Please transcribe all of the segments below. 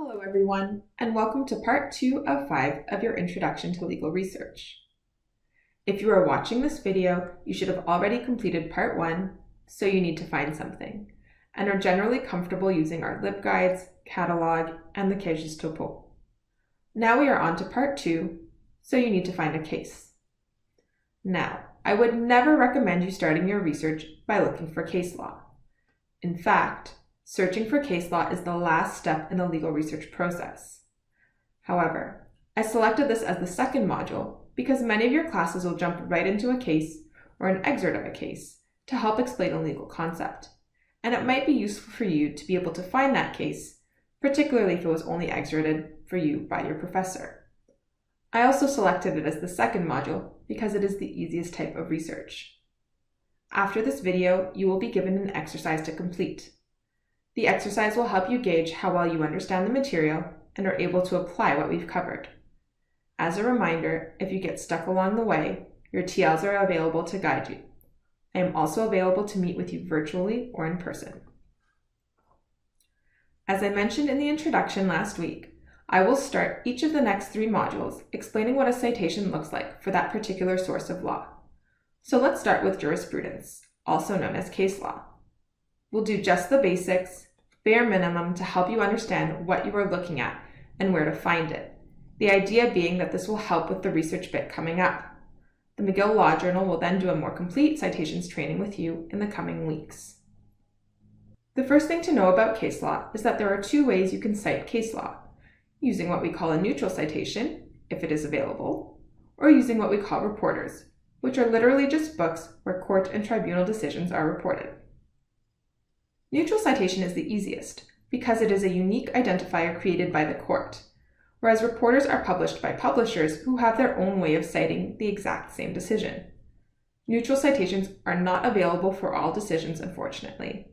Hello everyone, and welcome to part 2 of 5 of your Introduction to Legal Research. If you are watching this video, you should have already completed part 1, so you need to find something, and are generally comfortable using our LibGuides, catalog, and the Cases Topo. Now we are on to part 2, so you need to find a case. Now, I would never recommend you starting your research by looking for case law. In fact, searching for case law is the last step in the legal research process. However, I selected this as the second module because many of your classes will jump right into a case or an excerpt of a case to help explain a legal concept, and it might be useful for you to be able to find that case, particularly if it was only excerpted for you by your professor. I also selected it as the second module because it is the easiest type of research. After this video, you will be given an exercise to complete. The exercise will help you gauge how well you understand the material and are able to apply what we've covered. As a reminder, if you get stuck along the way, your TLs are available to guide you. I am also available to meet with you virtually or in person. As I mentioned in the introduction last week, I will start each of the next 3 modules explaining what a citation looks like for that particular source of law. So let's start with jurisprudence, also known as case law. We'll do just the basics, bare minimum, to help you understand what you are looking at and where to find it. The idea being that this will help with the research bit coming up. The McGill Law Journal will then do a more complete citations training with you in the coming weeks. The first thing to know about case law is that there are 2 ways you can cite case law, using what we call a neutral citation, if it is available, or using what we call reporters, which are literally just books where court and tribunal decisions are reported. Neutral citation is the easiest because it is a unique identifier created by the court, whereas reporters are published by publishers who have their own way of citing the exact same decision. Neutral citations are not available for all decisions, unfortunately.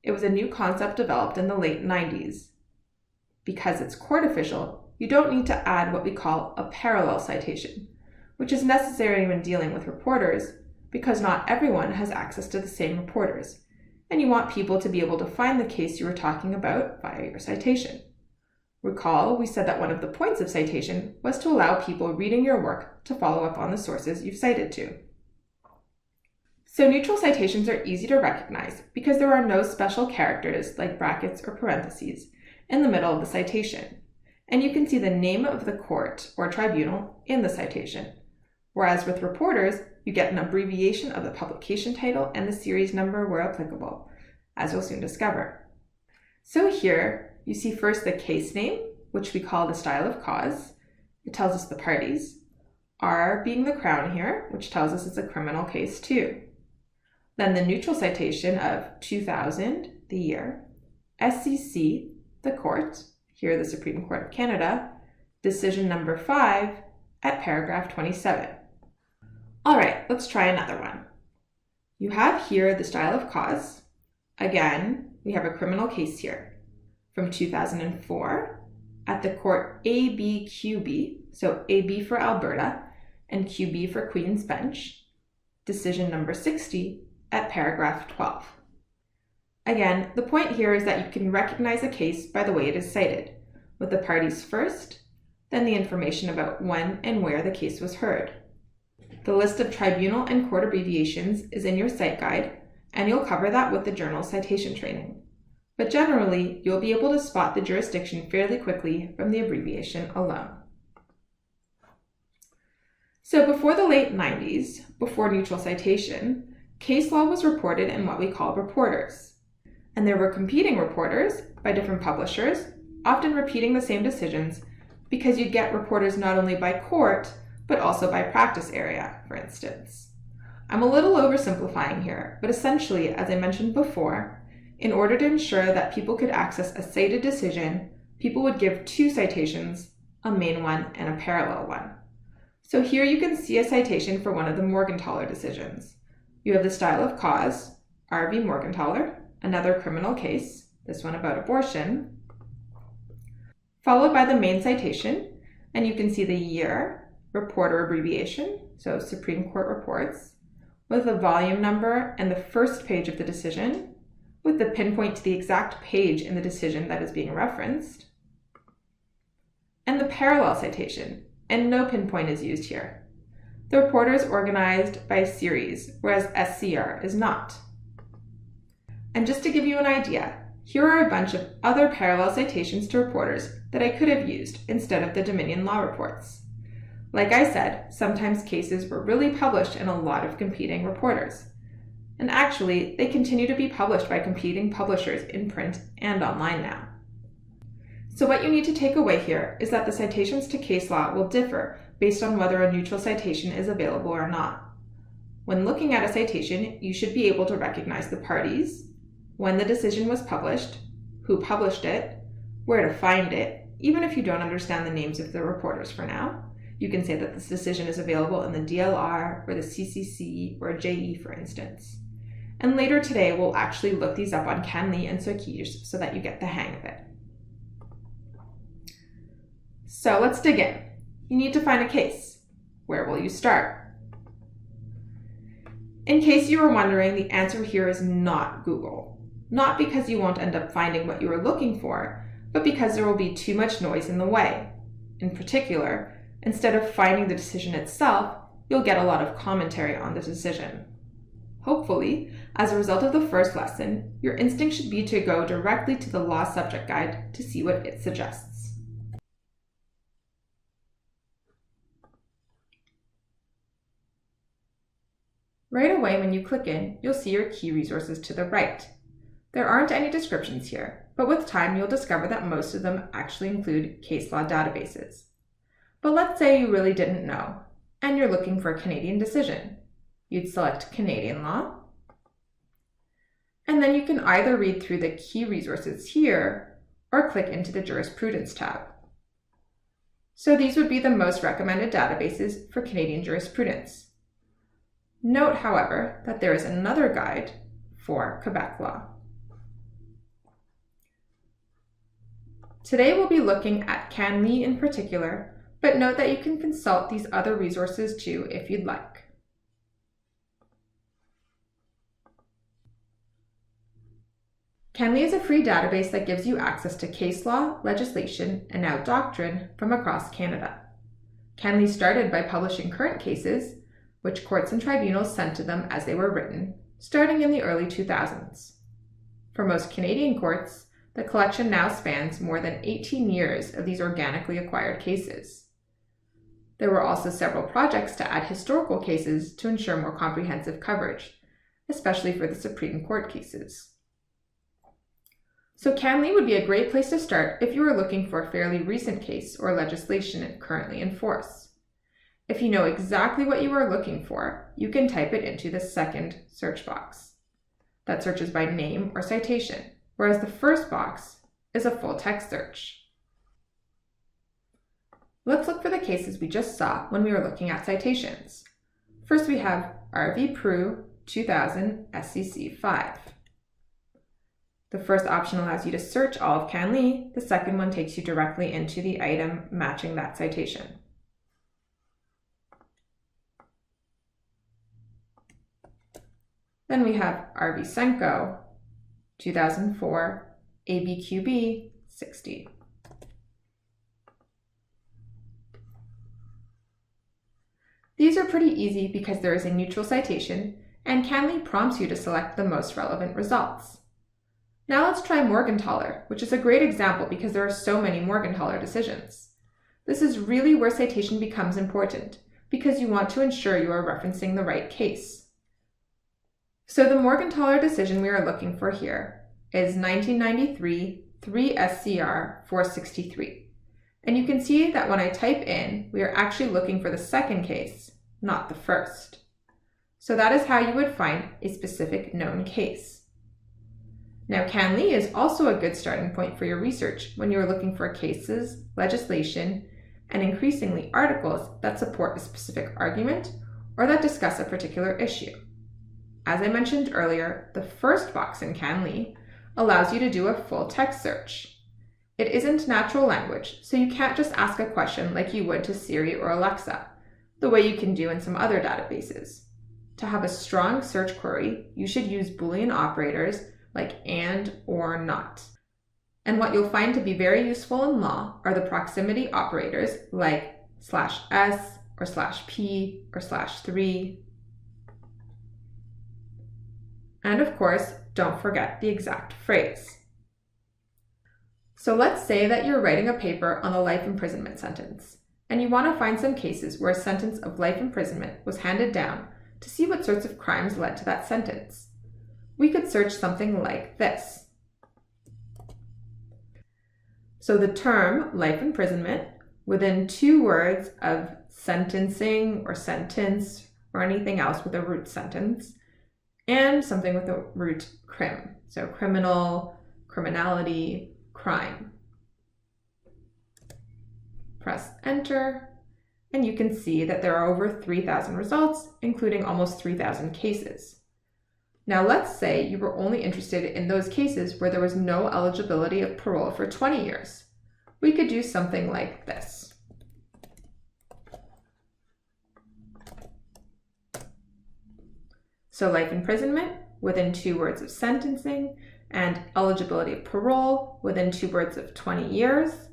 It was a new concept developed in the late 90s. Because it's court official, you don't need to add what we call a parallel citation, which is necessary when dealing with reporters because not everyone has access to the same reporters, and you want people to be able to find the case you were talking about via your citation. Recall, we said that one of the points of citation was to allow people reading your work to follow up on the sources you've cited to. So neutral citations are easy to recognize because there are no special characters like brackets or parentheses in the middle of the citation, and you can see the name of the court or tribunal in the citation. Whereas with reporters, you get an abbreviation of the publication title and the series number where applicable, as you'll soon discover. So here, you see first the case name, which we call the style of cause. It tells us the parties. R being the Crown here, which tells us it's a criminal case too. Then the neutral citation of 2000, the year. SCC, the court, here the Supreme Court of Canada. Decision number 5 at paragraph 27. All right, let's try another one. You have here the style of cause. Again, we have a criminal case here from 2004 at the court ABQB, so AB for Alberta and QB for Queen's Bench. Decision number 60 at paragraph 12. Again, the point here is that you can recognize a case by the way it is cited, with the parties first, then the information about when and where the case was heard. The list of tribunal and court abbreviations is in your cite guide, and you'll cover that with the journal citation training. But generally, you'll be able to spot the jurisdiction fairly quickly from the abbreviation alone. So before the late 90s, before neutral citation, case law was reported in what we call reporters. And there were competing reporters by different publishers, often repeating the same decisions because you'd get reporters not only by court, but also by practice area, for instance. I'm a little oversimplifying here, but essentially, as I mentioned before, in order to ensure that people could access a cited decision, people would give 2 citations, a main one and a parallel one. So here you can see a citation for one of the Morgentaler decisions. You have the style of cause, R.V. Morgentaler, another criminal case, this one about abortion, followed by the main citation, and you can see the year, reporter abbreviation, so Supreme Court reports, with the volume number and the first page of the decision, with the pinpoint to the exact page in the decision that is being referenced, and the parallel citation, and no pinpoint is used here. The reporter is organized by series, whereas SCR is not. And just to give you an idea, here are a bunch of other parallel citations to reporters that I could have used instead of the Dominion law reports. Like I said, sometimes cases were really published in a lot of competing reporters. And actually, they continue to be published by competing publishers in print and online now. So what you need to take away here is that the citations to case law will differ based on whether a neutral citation is available or not. When looking at a citation, you should be able to recognize the parties, when the decision was published, who published it, where to find it, even if you don't understand the names of the reporters for now. You can say that this decision is available in the DLR or the CCC or JE, for instance. And later today, we'll actually look these up on CanLII and Circuits so that you get the hang of it. So let's dig in. You need to find a case. Where will you start? In case you were wondering, the answer here is not Google. Not because you won't end up finding what you are looking for, but because there will be too much noise in the way. In particular, instead of finding the decision itself, you'll get a lot of commentary on the decision. Hopefully, as a result of the first lesson, your instinct should be to go directly to the law subject guide to see what it suggests. Right away when you click in, you'll see your key resources to the right. There aren't any descriptions here, but with time you'll discover that most of them actually include case law databases. But let's say you really didn't know, and you're looking for a Canadian decision. You'd select Canadian law, and then you can either read through the key resources here, or click into the Jurisprudence tab. So these would be the most recommended databases for Canadian jurisprudence. Note, however, that there is another guide for Quebec law. Today we'll be looking at CanLII in particular, but note that you can consult these other resources too if you'd like. CanLII is a free database that gives you access to case law, legislation, and now doctrine from across Canada. CanLII started by publishing current cases, which courts and tribunals sent to them as they were written, starting in the early 2000s. For most Canadian courts, the collection now spans more than 18 years of these organically acquired cases. There were also several projects to add historical cases to ensure more comprehensive coverage, especially for the Supreme Court cases. So CanLII would be a great place to start if you were looking for a fairly recent case or legislation currently in force. If you know exactly what you are looking for, you can type it into the second search box. That searches by name or citation, whereas the first box is a full text search. Let's look for the cases we just saw when we were looking at citations. First we have RV Prue 2000 SCC 5. The first option allows you to search all of CanLII, the second one takes you directly into the item matching that citation. Then we have RV Senko 2004 ABQB 60. These are pretty easy because there is a neutral citation and CanLII prompts you to select the most relevant results. Now let's try Morgentaler, which is a great example because there are so many Morgentaler decisions. This is really where citation becomes important because you want to ensure you are referencing the right case. So the Morgentaler decision we are looking for here is 1993 3 SCR 463. And you can see that when I type in, we are actually looking for the second case, not the first. So that is how you would find a specific known case. Now CanLII is also a good starting point for your research when you are looking for cases, legislation, and increasingly articles that support a specific argument or that discuss a particular issue. As I mentioned earlier, the first box in CanLII allows you to do a full text search. It isn't natural language, so you can't just ask a question like you would to Siri or Alexa, the way you can do in some other databases. To have a strong search query, you should use Boolean operators like and or not. And what you'll find to be very useful in law are the proximity operators like /s or /p or /3. And of course, don't forget the exact phrase. So let's say that you're writing a paper on a life imprisonment sentence, and you want to find some cases where a sentence of life imprisonment was handed down to see what sorts of crimes led to that sentence. We could search something like this. So the term life imprisonment within 2 words of sentencing or sentence or anything else with a root sentence, and something with a root crim. So criminal, criminality, crime. Press enter, and you can see that there are over 3,000 results, including almost 3,000 cases. Now let's say you were only interested in those cases where there was no eligibility of parole for 20 years. We could do something like this. So life imprisonment within 2 words of sentencing and eligibility of parole within 2 words of 20 years.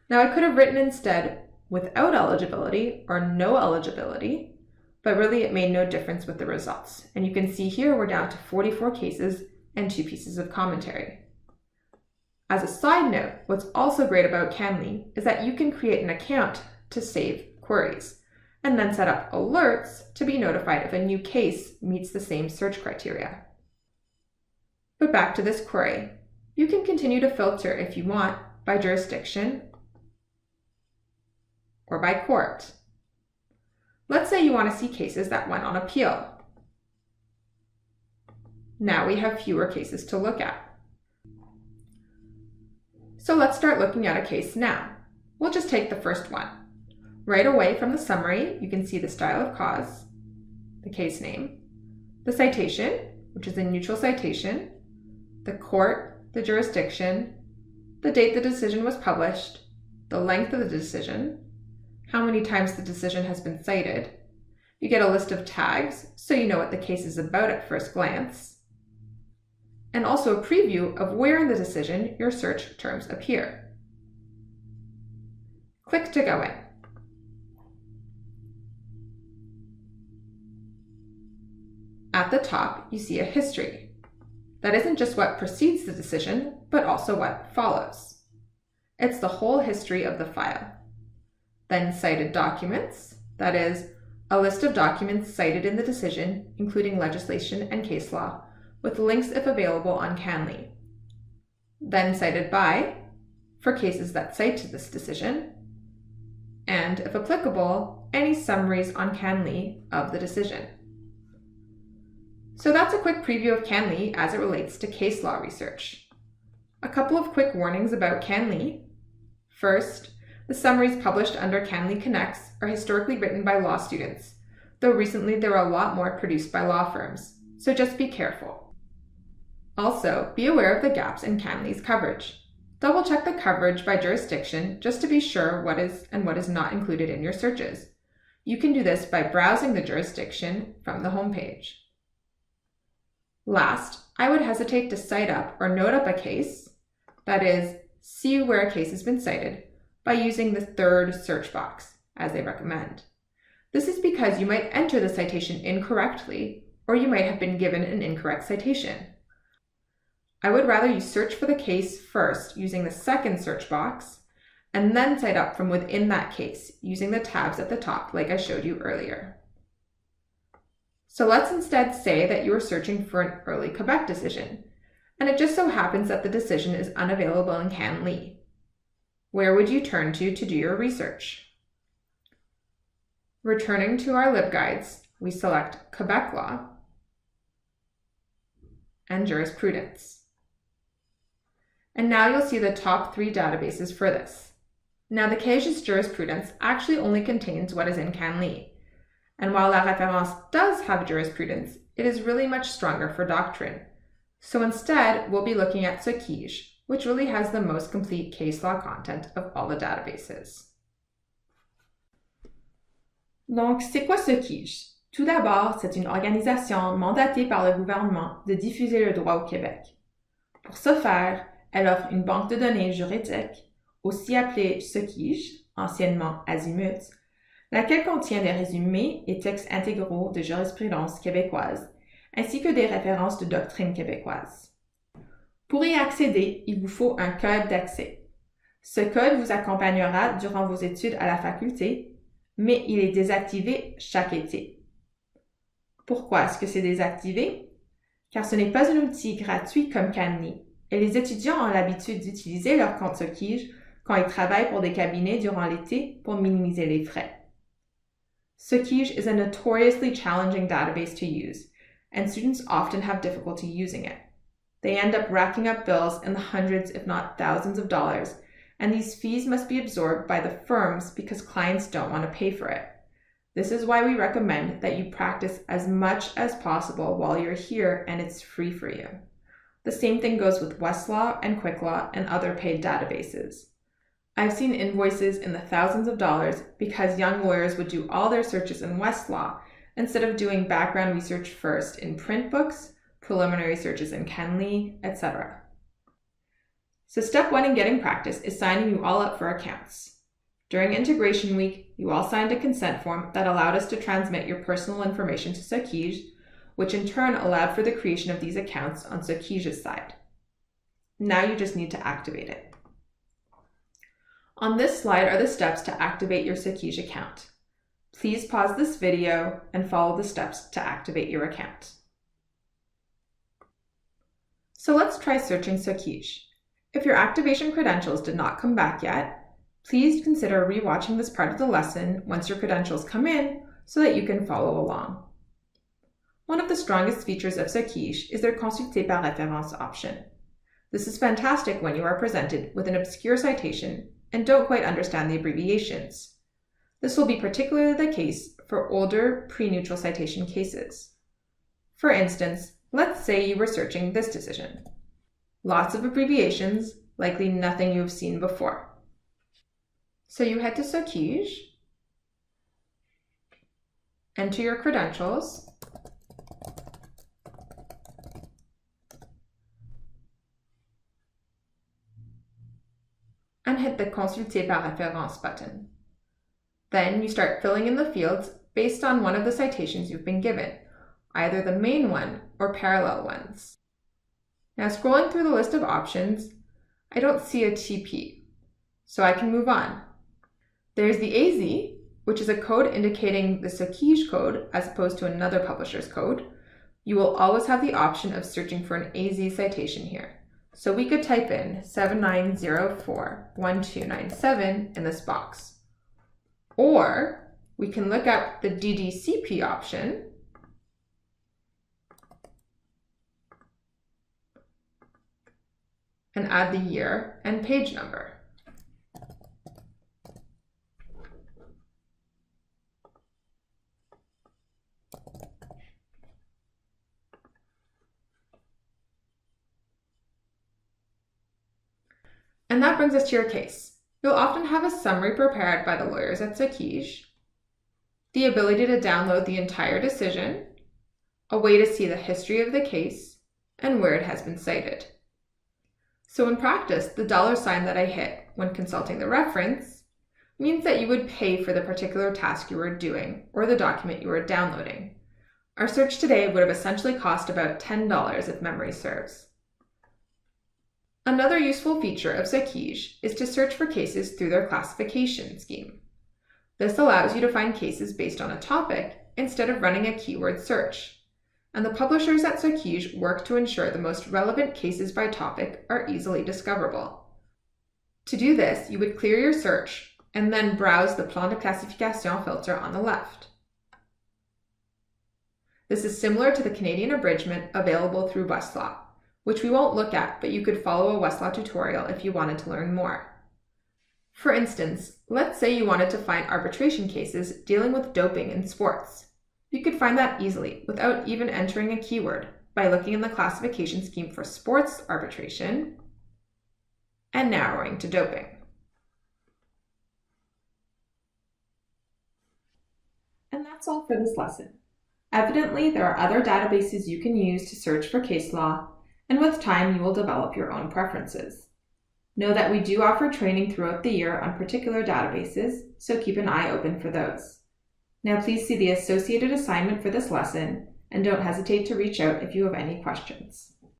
Now I could have written instead without eligibility or no eligibility, but really it made no difference with the results. And you can see here we're down to 44 cases and 2 pieces of commentary. As a side note, what's also great about Canly is that you can create an account to save queries and then set up alerts to be notified if a new case meets the same search criteria. But back to this query. You can continue to filter if you want by jurisdiction or by court. Let's say you want to see cases that went on appeal. Now we have fewer cases to look at. So let's start looking at a case now. We'll just take the first one. Right away from the summary, you can see the style of cause, the case name, the citation, which is a neutral citation, the court, the jurisdiction, the date the decision was published, the length of the decision, how many times the decision has been cited. You get a list of tags, so you know what the case is about at first glance, and also a preview of where in the decision your search terms appear. Click to go in. At the top, you see a history. That isn't just what precedes the decision, but also what follows. It's the whole history of the file. Then cited documents, that is, a list of documents cited in the decision, including legislation and case law, with links if available on Canly. Then cited by, for cases that cite to this decision, and, if applicable, any summaries on Canly of the decision. So that's a quick preview of Canly as it relates to case law research. A couple of quick warnings about Canly. First, the summaries published under Canly Connects are historically written by law students, though recently there are a lot more produced by law firms, so just be careful. Also, be aware of the gaps in Canly's coverage. Double check the coverage by jurisdiction just to be sure what is and what is not included in your searches. You can do this by browsing the jurisdiction from the homepage. Last, I would hesitate to cite up or note up a case, that is, see where a case has been cited, by using the third search box, as they recommend. This is because you might enter the citation incorrectly, or you might have been given an incorrect citation. I would rather you search for the case first using the second search box, and then cite up from within that case using the tabs at the top like I showed you earlier. So let's instead say that you are searching for an early Quebec decision, and it just so happens that the decision is unavailable in Canly. Where would you turn to do your research? Returning to our LibGuides, we select Quebec law and jurisprudence. And now you'll see the top 3 databases for this. Now the Cage's jurisprudence actually only contains what is in Canly. And while La Référence does have jurisprudence, it is really much stronger for doctrine. So instead, we'll be looking at Socige, which really has the most complete case law content of all the databases. Donc, c'est quoi Socige? Tout d'abord, c'est une organisation mandatée par le gouvernement de diffuser le droit au Québec. Pour ce faire, Elle offre une banque de données juridiques, aussi appelée SOCIJ, anciennement Azimut, laquelle contient des résumés et textes intégraux de jurisprudence québécoise, ainsi que des références de doctrine québécoise. Pour y accéder, il vous faut un code d'accès. Ce code vous accompagnera durant vos études à la faculté, mais il est désactivé chaque été. Pourquoi est-ce que c'est désactivé? Car ce n'est pas un outil gratuit comme Canly, et les étudiants ont l'habitude d'utiliser leur compte SOCIJ quand ils travaillent pour des cabinets durant l'été pour minimiser les frais. SOCIJ is a notoriously challenging database to use, and students often have difficulty using it. They end up racking up bills in the hundreds, if not thousands of dollars, and these fees must be absorbed by the firms because clients don't want to pay for it. This is why we recommend that you practice as much as possible while you're here and it's free for you. The same thing goes with Westlaw and QuickLaw and other paid databases. I've seen invoices in the thousands of dollars because young lawyers would do all their searches in Westlaw instead of doing background research first in print books, preliminary searches in Canly, etc. So step 1 in getting practice is signing you all up for accounts. During integration week, you all signed a consent form that allowed us to transmit your personal information to SOCIJ, which in turn allowed for the creation of these accounts on SOCIJ's side. Now you just need to activate it. On this slide are the steps to activate your SOCIJ account. Please pause this video and follow the steps to activate your account. So let's try searching SOCIJ. If your activation credentials did not come back yet, please consider rewatching this part of the lesson once your credentials come in so that you can follow along. One of the strongest features of SOCIJ is their consulter par référence option. This is fantastic when you are presented with an obscure citation and don't quite understand the abbreviations. This will be particularly the case for older pre-neutral citation cases. For instance, let's say you were searching this decision. Lots of abbreviations, likely nothing you've seen before. So you head to SOCIJ, enter your credentials, and hit the Consulter par référence button. Then you start filling in the fields based on one of the citations you've been given, either the main one or parallel ones. Now scrolling through the list of options, I don't see a TP, so I can move on. There's the AZ, which is a code indicating the SOCIJ code as opposed to another publisher's code. You will always have the option of searching for an AZ citation here. So we could type in 79041297 in this box. Or we can look up the DDCP option and add the year and page number. And that brings us to your case. You'll often have a summary prepared by the lawyers at SOCIJ, the ability to download the entire decision, a way to see the history of the case, and where it has been cited. So in practice, the $sign that I hit when consulting the reference means that you would pay for the particular task you were doing or the document you were downloading. Our search today would have essentially cost about $10 if memory serves. Another useful feature of SOCIJ is to search for cases through their classification scheme. This allows you to find cases based on a topic instead of running a keyword search. And the publishers at SOCIJ work to ensure the most relevant cases by topic are easily discoverable. To do this, you would clear your search and then browse the Plan de classification filter on the left. This is similar to the Canadian abridgment available through Westlaw, which we won't look at, but you could follow a Westlaw tutorial if you wanted to learn more. For instance, let's say you wanted to find arbitration cases dealing with doping in sports. You could find that easily without even entering a keyword by looking in the classification scheme for sports arbitration and narrowing to doping. And that's all for this lesson. Evidently, there are other databases you can use to search for case law, and with time you will develop your own preferences. Know that we do offer training throughout the year on particular databases, so keep an eye open for those. Now please see the associated assignment for this lesson, and don't hesitate to reach out if you have any questions.